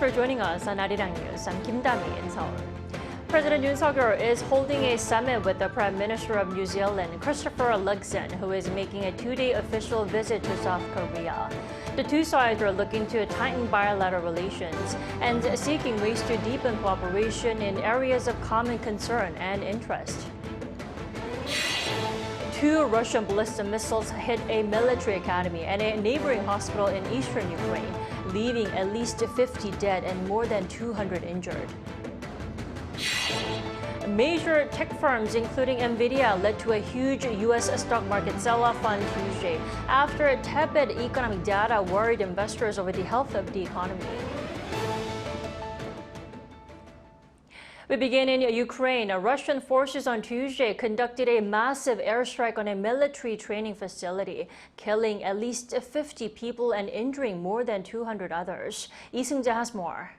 for joining us on Arirang News. I'm Kim Dami in Seoul. President Yoon is holding a summit with the Prime Minister of New Zealand, Christopher Luxon, who is making a two-day official visit to South Korea. The two sides are looking to tighten bilateral relations and seeking ways to deepen cooperation in areas of common concern and interest. Two Russian ballistic missiles hit a military academy and a neighboring hospital in eastern Ukraine, leaving at least 50 dead and more than 200 injured. Major tech firms, including NVIDIA, led to a huge U.S. stock market sell-off on Tuesday after tepid economic data worried investors over the health of the economy. We begin in Ukraine. Russian forces on Tuesday conducted a massive airstrike on a military training facility, killing at least 50 people and injuring more than 200 others. Lee Seung-jae has more.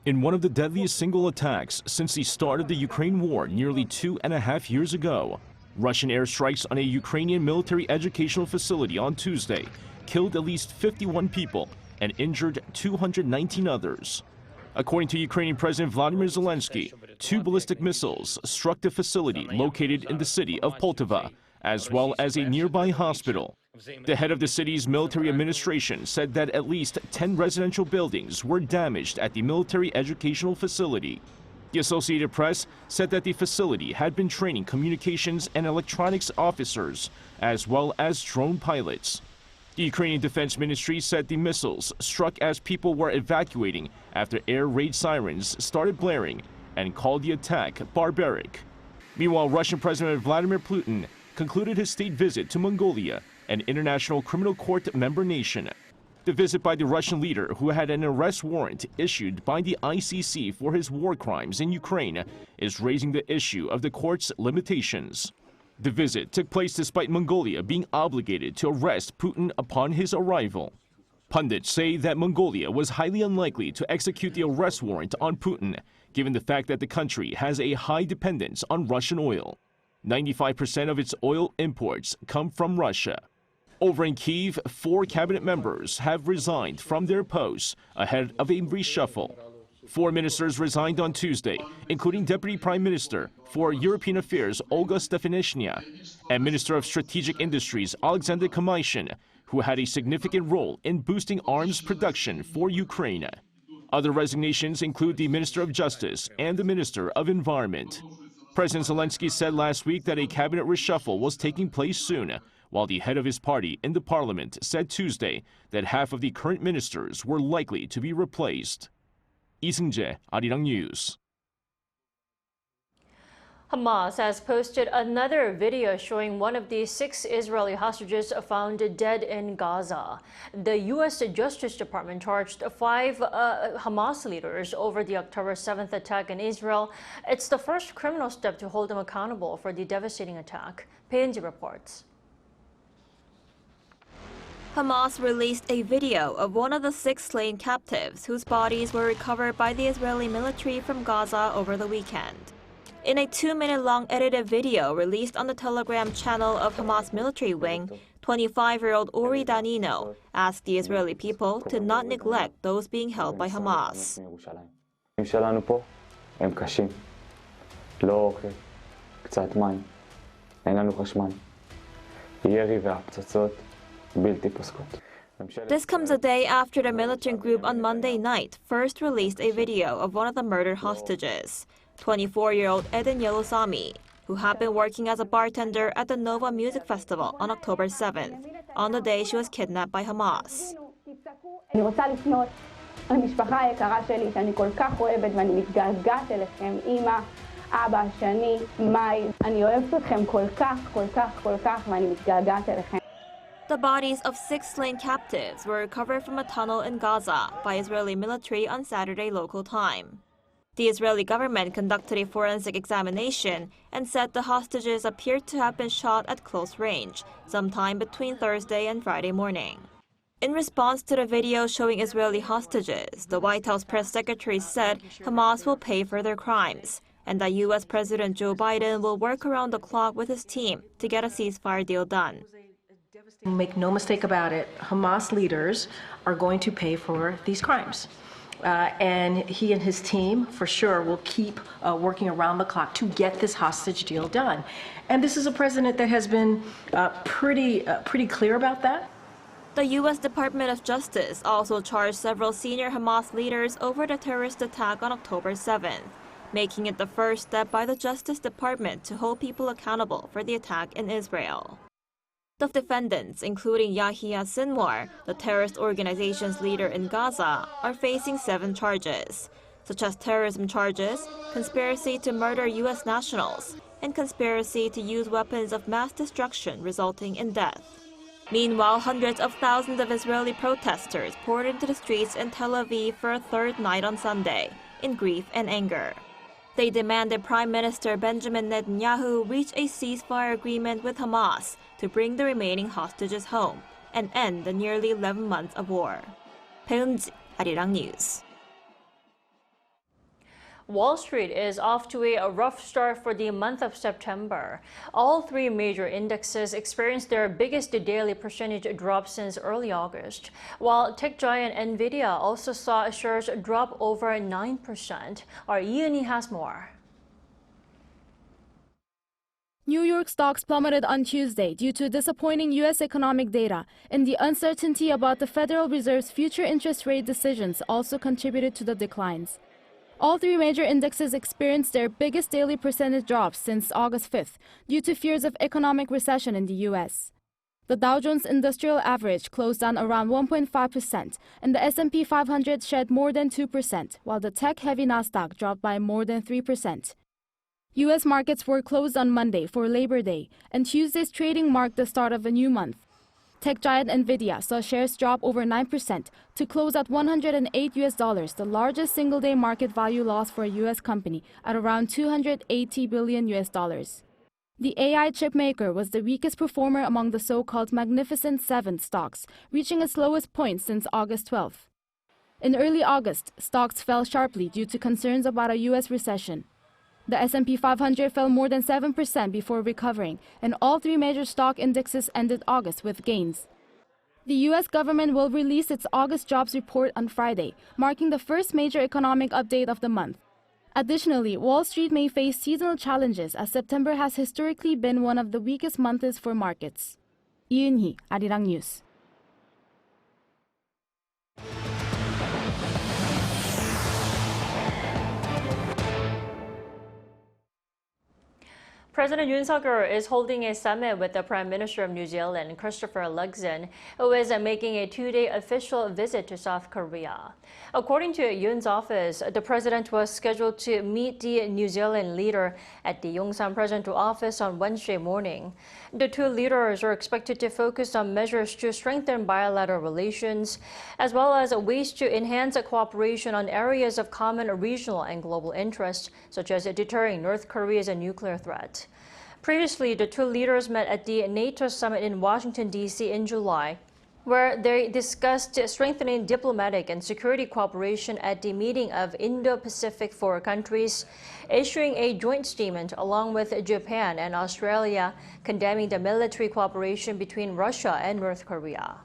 In one of the deadliest single attacks since the start of the Ukraine war nearly 2.5 years ago, Russian airstrikes on a Ukrainian military educational facility on Tuesday killed at least 51 people and injured 219 others. According to Ukrainian President Vladimir Zelensky, two ballistic missiles struck the facility located in the city of Poltava, as well as a nearby hospital. The head of the city's military administration said that at least 10 residential buildings were damaged at the military educational facility. The Associated Press said that the facility had been training communications and electronics officers, as well as drone pilots. The Ukrainian Defense Ministry said the missiles struck as people were evacuating after air raid sirens started blaring and called the attack barbaric. Meanwhile, Russian President Vladimir Putin concluded his state visit to Mongolia, an International Criminal Court member nation. The visit by the Russian leader, who had an arrest warrant issued by the ICC for his war crimes in Ukraine, is raising the issue of the court's limitations. The visit took place despite Mongolia being obligated to arrest Putin upon his arrival. Pundits say that Mongolia was highly unlikely to execute the arrest warrant on Putin, given the fact that the country has a high dependence on Russian oil. 95% of its oil imports come from Russia. Over in Kyiv, 4 cabinet members have resigned from their posts ahead of a reshuffle. 4 ministers resigned on Tuesday, including Deputy Prime Minister for European Affairs Olga Stefanishina and Minister of Strategic Industries Alexander Kamayshin, who had a significant role in boosting arms production for Ukraine. Other resignations include the Minister of Justice and the Minister of Environment. President Zelensky said last week that a cabinet reshuffle was taking place soon, while the head of his party in the parliament said Tuesday that half of the current ministers were likely to be replaced. Lee Seung-jae, Arirang News. Hamas has posted another video showing one of the 6 Israeli hostages found dead in Gaza. The U.S. Justice Department charged 5 Hamas leaders over the October 7th attack in Israel. It's the first criminal step to hold them accountable for the devastating attack. Pei-Ji reports. Hamas released a video of one of the 6 slain captives whose bodies were recovered by the Israeli military from Gaza over the weekend. In a 2-minute-long edited video released on the Telegram channel of Hamas military wing, 25-year-old Uri Danino asked the Israeli people to not neglect those being held by Hamas. This comes a day after the militant group on Monday night first released a video of one of the murdered hostages, 24-year-old Eden Yelosami, who had been working as a bartender at the Nova Music Festival on October 7th, on the day she was kidnapped by Hamas. The bodies of 6 slain captives were recovered from a tunnel in Gaza by Israeli military on Saturday local time. The Israeli government conducted a forensic examination and said the hostages appeared to have been shot at close range sometime between Thursday and Friday morning. In response to the video showing Israeli hostages, the White House press secretary said Hamas will pay for their crimes and that U.S. President Joe Biden will work around the clock with his team to get a ceasefire deal done. Make no mistake about it, Hamas leaders are going to pay for these crimes. And he and his team, for sure, will keep working around the clock to get this hostage deal done. And this is a president that has been pretty clear about that. The U.S. Department of Justice also charged several senior Hamas leaders over the terrorist attack on October 7th, making it the first step by the Justice Department to hold people accountable for the attack in Israel. The defendants, including Yahya Sinwar, the terrorist organization's leader in Gaza, are facing 7 charges, such as terrorism charges, conspiracy to murder U.S. nationals, and conspiracy to use weapons of mass destruction resulting in death. Meanwhile, hundreds of thousands of Israeli protesters poured into the streets in Tel Aviv for a third night on Sunday, in grief and anger. They demanded Prime Minister Benjamin Netanyahu reach a ceasefire agreement with Hamas to bring the remaining hostages home and end the nearly 11 months of war. plunge, Arirang News. Wall Street is off to a rough start for the month of September. All 3 major indexes experienced their biggest daily percentage drop since early August, while tech giant Nvidia also saw shares drop over 9%. Our Yoon has more. New York stocks plummeted on Tuesday due to disappointing U.S. economic data, and the uncertainty about the Federal Reserve's future interest rate decisions also contributed to the declines. All 3 major indexes experienced their biggest daily percentage drops since August 5th due to fears of economic recession in the U.S. The Dow Jones Industrial Average closed down around 1.5%, and the S&P 500 shed more than 2%, while the tech-heavy Nasdaq dropped by more than 3%. U.S. markets were closed on Monday for Labor Day, and Tuesday's trading marked the start of a new month. Tech giant Nvidia saw shares drop over 9% to close at $108, the largest single-day market value loss for a U.S. company at around $280 billion. The AI chip maker was the weakest performer among the so-called Magnificent Seven stocks, reaching its lowest point since August 12th. In early August, stocks fell sharply due to concerns about a U.S. recession. The S&P 500 fell more than 7% before recovering, and all 3 major stock indexes ended August with gains. The U.S. government will release its August jobs report on Friday, marking the first major economic update of the month. Additionally, Wall Street may face seasonal challenges as September has historically been one of the weakest months for markets. Yoon, Arirang News. President Yoon is holding a summit with the Prime Minister of New Zealand, Christopher Luxon, who is making a 2-day official visit to South Korea. According to Yoon's office, the president was scheduled to meet the New Zealand leader at the Yongsan presidential office on Wednesday morning. The 2 leaders are expected to focus on measures to strengthen bilateral relations, as well as ways to enhance cooperation on areas of common regional and global interest, such as deterring North Korea's nuclear threat. Previously, the 2 leaders met at the NATO summit in Washington, D.C. in July, where they discussed strengthening diplomatic and security cooperation at the meeting of Indo-Pacific 4 countries, issuing a joint statement along with Japan and Australia condemning the military cooperation between Russia and North Korea.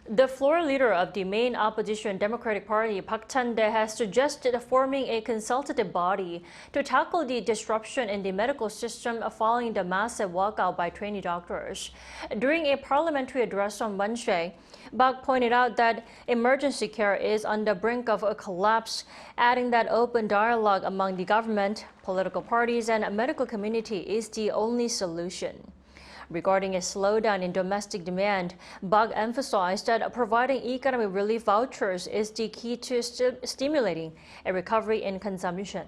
The floor leader of the main opposition Democratic Party, Park Chan-dae, has suggested forming a consultative body to tackle the disruption in the medical system following the massive walkout by trainee doctors. During a parliamentary address on Wednesday, Park pointed out that emergency care is on the brink of a collapse, adding that open dialogue among the government, political parties, and medical community is the only solution. Regarding a slowdown in domestic demand, Park emphasized that providing economic relief vouchers is the key to stimulating a recovery in consumption.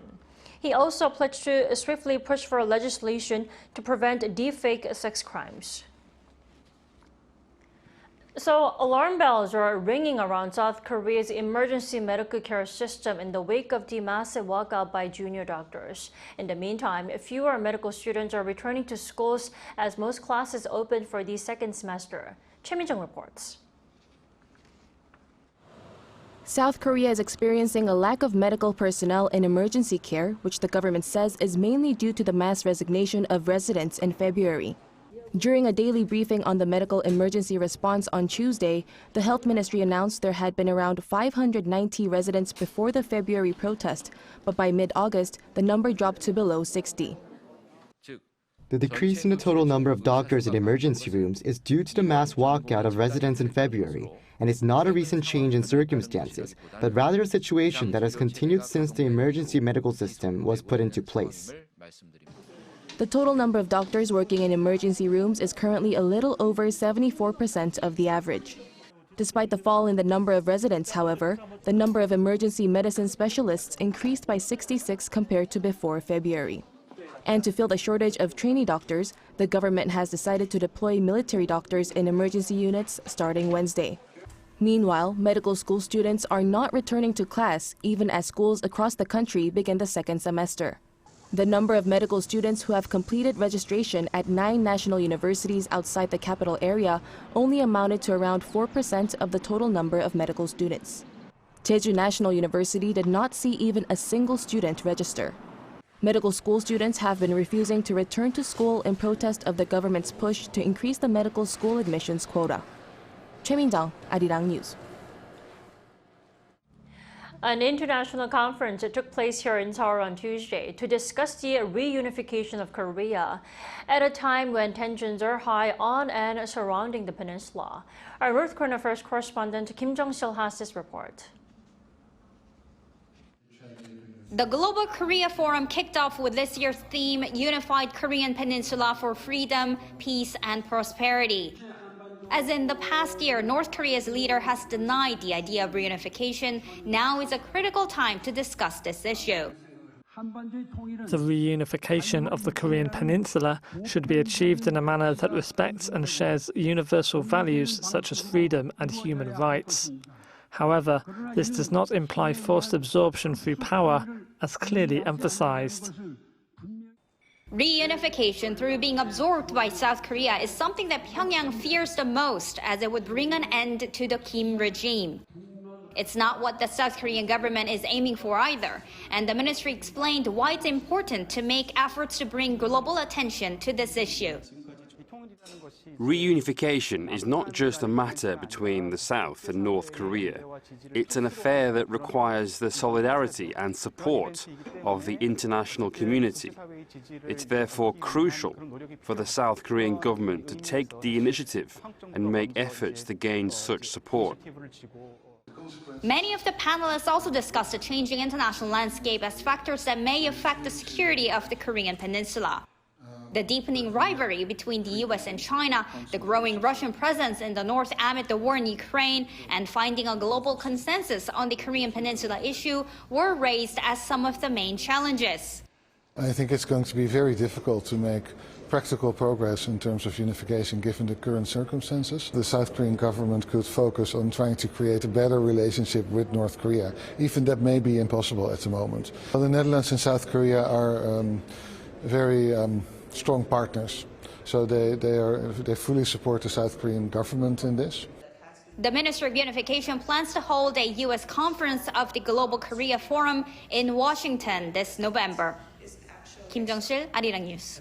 He also pledged to swiftly push for legislation to prevent deepfake sex crimes. So, alarm bells are ringing around South Korea's emergency medical care system in the wake of the massive walkout by junior doctors. In the meantime, fewer medical students are returning to schools as most classes open for the second semester. Choi Min-jung reports. South Korea is experiencing a lack of medical personnel in emergency care, which the government says is mainly due to the mass resignation of residents in February. During a daily briefing on the medical emergency response on Tuesday, the Health Ministry announced there had been around 590 residents before the February protest, but by mid-August, the number dropped to below 60. The decrease in the total number of doctors in emergency rooms is due to the mass walkout of residents in February, and it's not a recent change in circumstances, but rather a situation that has continued since the emergency medical system was put into place. The total number of doctors working in emergency rooms is currently a little over 74% of the average. Despite the fall in the number of residents, however, the number of emergency medicine specialists increased by 66 compared to before February. And to fill the shortage of trainee doctors, the government has decided to deploy military doctors in emergency units starting Wednesday. Meanwhile, medical school students are not returning to class even as schools across the country begin the second semester. The number of medical students who have completed registration at 9 national universities outside the capital area only amounted to around 4% of the total number of medical students. Jeju National University did not see even a single student register. Medical school students have been refusing to return to school in protest of the government's push to increase the medical school admissions quota. Choi Min-jung, Arirang News. An international conference took place here in Seoul on Tuesday to discuss the reunification of Korea at a time when tensions are high on and surrounding the peninsula. Our North Korean Affairs correspondent Kim Jong-sil has this report. The Global Korea Forum kicked off with this year's theme, Unified Korean Peninsula for Freedom, Peace and Prosperity. As in the past year, North Korea's leader has denied the idea of reunification. Now is a critical time to discuss this issue. The reunification of the Korean peninsula should be achieved in a manner that respects and shares universal values such as freedom and human rights. However, this does not imply forced absorption through power, as clearly emphasized. Reunification through being absorbed by South Korea is something that Pyongyang fears the most, as it would bring an end to the Kim regime. It's not what the South Korean government is aiming for either, and the ministry explained why it's important to make efforts to bring global attention to this issue. Reunification is not just a matter between the South and North Korea. It's an affair that requires the solidarity and support of the international community. It's therefore crucial for the South Korean government to take the initiative and make efforts to gain such support. Many of the panelists also discussed the changing international landscape as factors that may affect the security of the Korean peninsula. The deepening rivalry between the U.S. and China, the growing Russian presence in the north amid the war in Ukraine, and finding a global consensus on the Korean peninsula issue were raised as some of the main challenges. I think it's going to be very difficult to make practical progress in terms of unification given the current circumstances. The South Korean government could focus on trying to create a better relationship with North Korea. Even that may be impossible at the moment. Well, the Netherlands and South Korea are very strong partners, so they fully support the South Korean government in this. The Minister of Unification plans to hold a U.S. conference of the Global Korea Forum in Washington this November. Kim Jong-sil, Arirang News.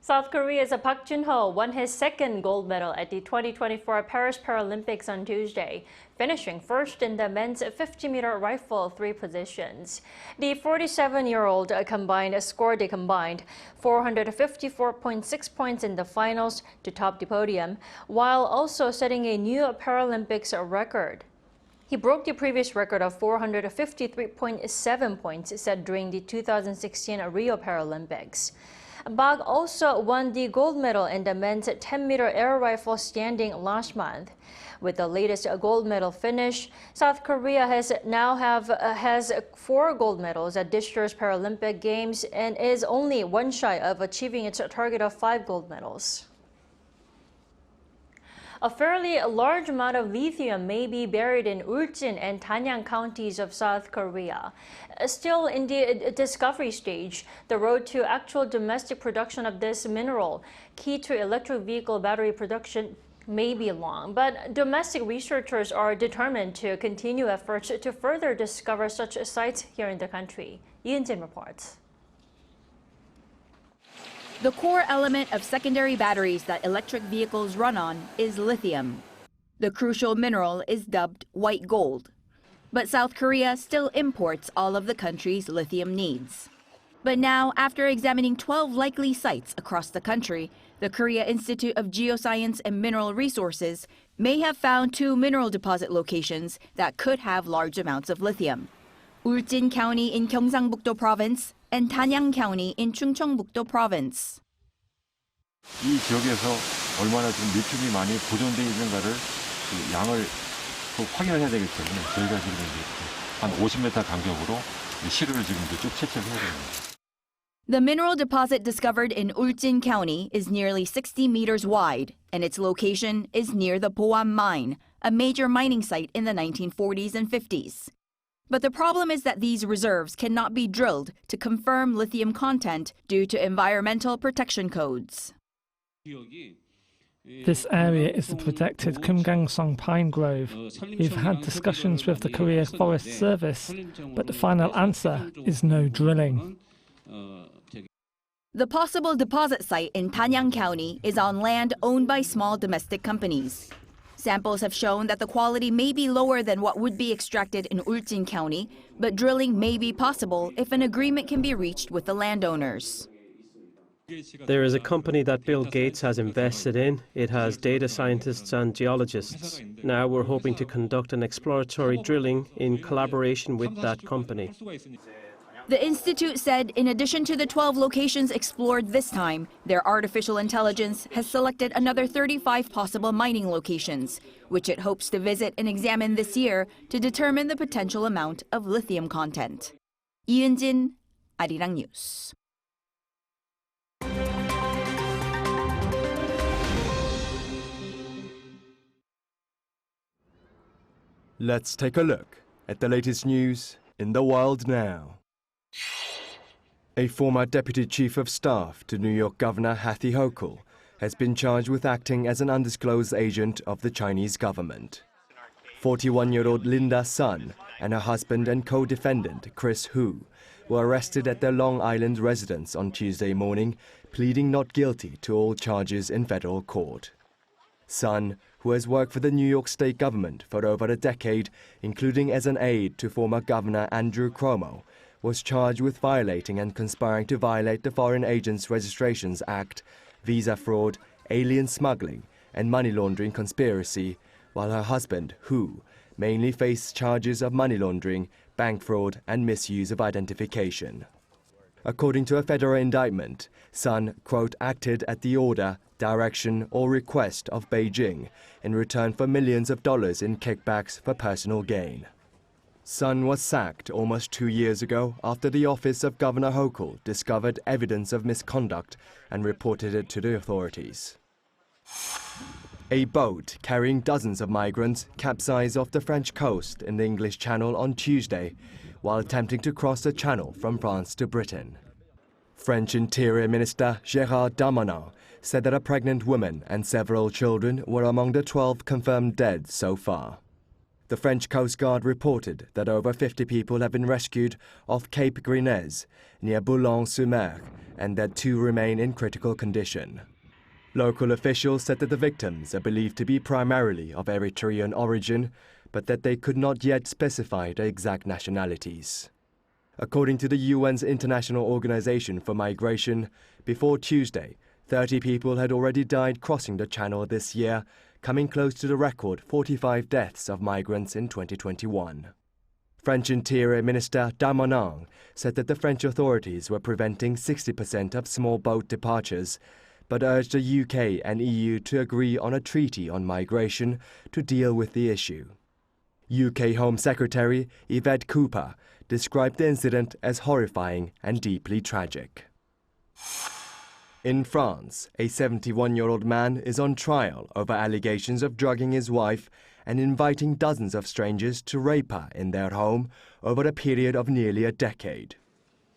South Korea's Aak Jinho won his second gold medal at the 2024 Paris Paralympics on Tuesday, finishing first in the men's 50-meter rifle 3 positions. The 47-year-old scored a combined 454.6 points in the finals to top the podium, while also setting a new Paralympics record. He broke the previous record of 453.7 points set during the 2016 Rio Paralympics. Aak also won the gold medal in the men's 10-meter air rifle standing last month. With the latest gold medal finish, South Korea has 4 gold medals at this year's Paralympic Games and is only one shy of achieving its target of 5 gold medals. A fairly large amount of lithium may be buried in Uljin and Danyang counties of South Korea. Still in the discovery stage, the road to actual domestic production of this mineral, key to electric vehicle battery production, may be long, but domestic researchers are determined to continue efforts to further discover such sites here in the country. Yoon reports. The core element of secondary batteries that electric vehicles run on is lithium. The crucial mineral is dubbed white gold. But South Korea still imports all of the country's lithium needs. But now, after examining 12 likely sites across the country, the Korea Institute of Geoscience and Mineral Resources may have found 2 mineral deposit locations that could have large amounts of lithium. Uljin County in Gyeongsang-bukdo Province and Danyang County in Chungcheongbukdo Province. 이 지역에서 얼마나 좀 리튬이 많이 보존되어 있는가를 그 양을 꼭 확인을 해야 되기 때문에 저희가 지금 한 50m 간격으로 시루를 지금 쭉 채취를 해야 됩니다. The mineral deposit discovered in Uljin County is nearly 60 meters wide, and its location is near the Podium mine, a major mining site in the 1940s and 50s. But the problem is that these reserves cannot be drilled to confirm lithium content due to environmental protection codes. This area is the protected Kumgangsong pine grove. We've had discussions with the Korea Forest Service, but the final answer is no drilling. The possible deposit site in Danyang County is on land owned by small domestic companies. Samples have shown that the quality may be lower than what would be extracted in Uljin County, but drilling may be possible if an agreement can be reached with the landowners. There is a company that Bill Gates has invested in. It has data scientists and geologists. Now we're hoping to conduct an exploratory drilling in collaboration with that company. The institute said in addition to the 12 locations explored this time, their artificial intelligence has selected another 35 possible mining locations, which it hopes to visit and examine this year to determine the potential amount of lithium content. Yoon, Arirang News. Let's take a look at the latest news in the world now. A former Deputy Chief of Staff to New York Governor Kathy Hochul has been charged with acting as an undisclosed agent of the Chinese government. 41-year-old Linda Sun and her husband and co-defendant Chris Hu were arrested at their Long Island residence on Tuesday morning, pleading not guilty to all charges in federal court. Sun, who has worked for the New York state government for over a decade, including as an aide to former Governor Andrew Cuomo, was charged with violating and conspiring to violate the Foreign Agents Registrations Act, visa fraud, alien smuggling, and money laundering conspiracy, while her husband, Hu, mainly faced charges of money laundering, bank fraud, and misuse of identification. According to a federal indictment, Sun, quote, acted at the order, direction, or request of Beijing in return for millions of dollars in kickbacks for personal gain. Sun was sacked almost 2 years ago after the office of Governor Hochul discovered evidence of misconduct and reported it to the authorities. A boat carrying dozens of migrants capsized off the French coast in the English Channel on Tuesday while attempting to cross the channel from France to Britain. French Interior Minister Gérald Darmanin said that a pregnant woman and several children were among the 12 confirmed dead so far. The French Coast Guard reported that over 50 people have been rescued off Cape Grisnez near Boulogne-sur-Mer and that 2 remain in critical condition. Local officials said that the victims are believed to be primarily of Eritrean origin, but that they could not yet specify the exact nationalities. According to the UN's International Organization for Migration, before Tuesday, 30 people had already died crossing the channel this year, coming close to the record 45 deaths of migrants in 2021. French Interior Minister Darmanin said that the French authorities were preventing 60% of small boat departures, but urged the UK and EU to agree on a treaty on migration to deal with the issue. UK Home Secretary Yvette Cooper described the incident as horrifying and deeply tragic. In France, a 71-year-old man is on trial over allegations of drugging his wife and inviting dozens of strangers to rape her in their home over a period of nearly a decade.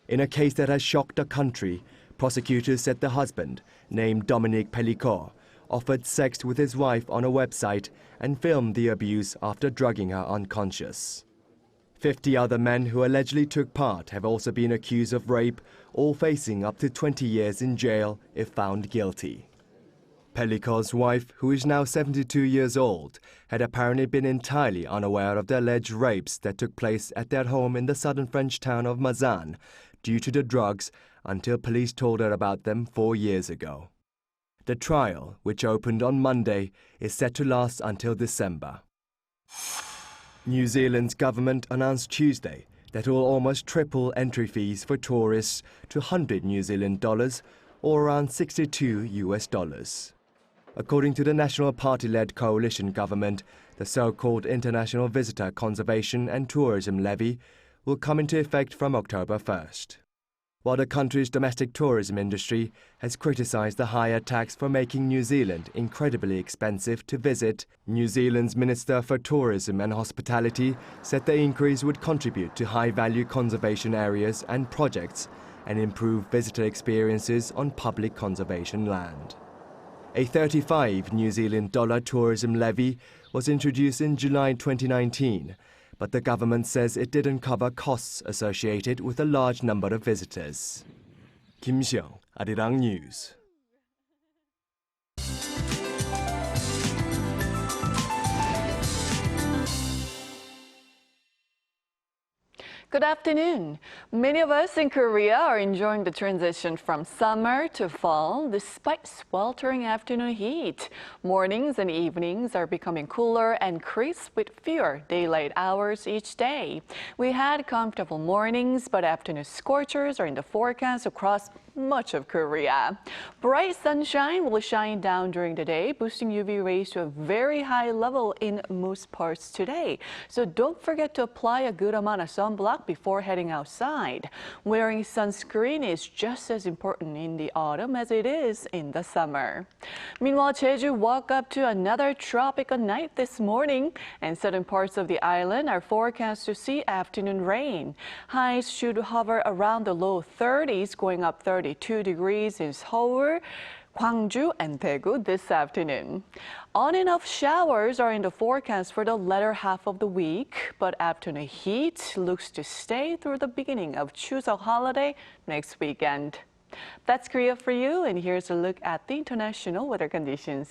In a case that has shocked the country, prosecutors said the husband, named Dominique Pellicot, offered sex with his wife on a website and filmed the abuse after drugging her unconscious. 50 other men who allegedly took part have also been accused of rape, all facing up to 20 years in jail if found guilty. Pelikon's wife, who is now 72 years old, had apparently been entirely unaware of the alleged rapes that took place at their home in the southern French town of Mazan due to the drugs until police told her about them 4 years ago. The trial, which opened on Monday, is set to last until December. New Zealand's government announced Tuesday that it will almost triple entry fees for tourists to $100 New Zealand dollars, or around $62 US. According to the National Party-led coalition government, the so-called International Visitor Conservation and Tourism Levy will come into effect from October 1st. While the country's domestic tourism industry has criticized the higher tax for making New Zealand incredibly expensive to visit, New Zealand's Minister for Tourism and Hospitality said the increase would contribute to high-value conservation areas and projects and improve visitor experiences on public conservation land. A $35 New Zealand dollar tourism levy was introduced in July 2019, but the government says it didn't cover costs associated with a large number of visitors. Kim Seong, Arirang News. Good afternoon. Many of us in Korea are enjoying the transition from summer to fall despite sweltering afternoon heat. Mornings and evenings are becoming cooler and crisp with fewer daylight hours each day. We had comfortable mornings, but afternoon scorchers are in the forecast across much of Korea. Bright sunshine will shine down during the day, boosting UV rays to a very high level in most parts today. So don't forget to apply a good amount of sunblock before heading outside. Wearing sunscreen is just as important in the autumn as it is in the summer. Meanwhile, Jeju woke up to another tropical night this morning, and certain parts of the island are forecast to see afternoon rain. Highs should hover around the low 30s, going up 32 degrees in Seoul, Gwangju, and Daegu this afternoon. On and off showers are in the forecast for the latter half of the week, but afternoon heat looks to stay through the beginning of Chuseok holiday next weekend. That's Korea for you, and here's a look at the international weather conditions.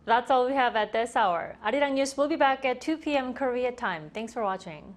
That's all we have at this hour. Arirang News will be back at 2 p.m. Korea time. Thanks for watching.